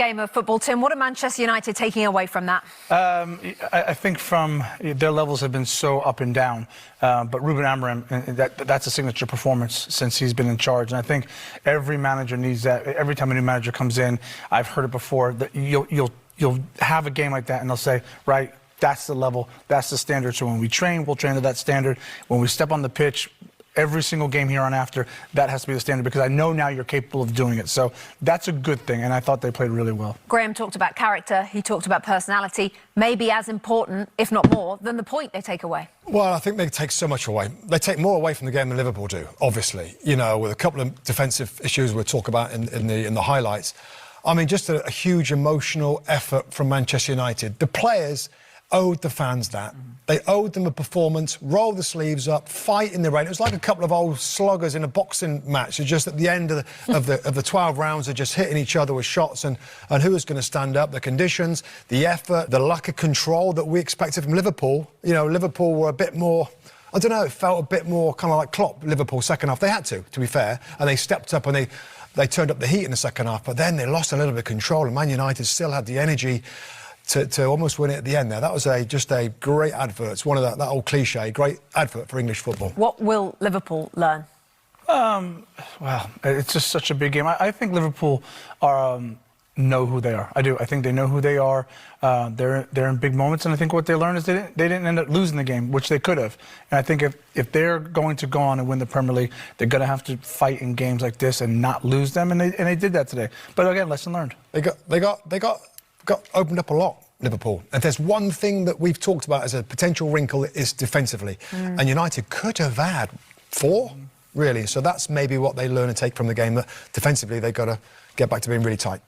Game of football, Tim. What are Manchester United taking away from that? I think from their levels have been so up and down, but Ruben Amorim, that's a signature performance since he's been in charge, and I think every manager needs that. Every time a new manager comes in, I've heard it before, that you'll have a game like that and they'll say, right, that's the level, that's the standard. So when we train, we'll train to that standard. When we step on the pitch, every single game here on after, that has to be the standard, because I know now you're capable of doing it. So that's a good thing, and I thought they played really well. Graham talked about character, he talked about personality, maybe as important, if not more, than the point they take away. Well, I think they take so much away. They take more away from the game than Liverpool do, obviously. You know, with a couple of defensive issues we'll talk about in the highlights. I mean, just a huge emotional effort from Manchester United. The players owed the fans that. They owed them a performance, roll the sleeves up, fight in the rain. It was like a couple of old sluggers in a boxing match. It's just at the end of the 12 rounds, they're just hitting each other with shots, and who was going to stand up? The conditions, the effort, the lack of control that we expected from Liverpool. You know, Liverpool were a bit more, I don't know, it felt a bit more kind of like Klopp, Liverpool, second half. They had to be fair, and they stepped up and they turned up the heat in the second half, but then they lost a little bit of control, and Man United still had the energy to almost win it at the end there. That was just a great advert. It's one of that old cliche, great advert for English football. What will Liverpool learn? Well, it's just such a big game. I think Liverpool know who they are. I do. I think they know who they are. They're in big moments, and I think what they learned is they didn't end up losing the game, which they could have. And I think if they're going to go on and win the Premier League, they're going to have to fight in games like this and not lose them, and they did that today. But again, lesson learned. They got opened up a lot, Liverpool. And there's one thing that we've talked about as a potential wrinkle is defensively. And United could have had 4, really. So that's maybe what they learn and take from the game, that defensively they've got to get back to being really tight.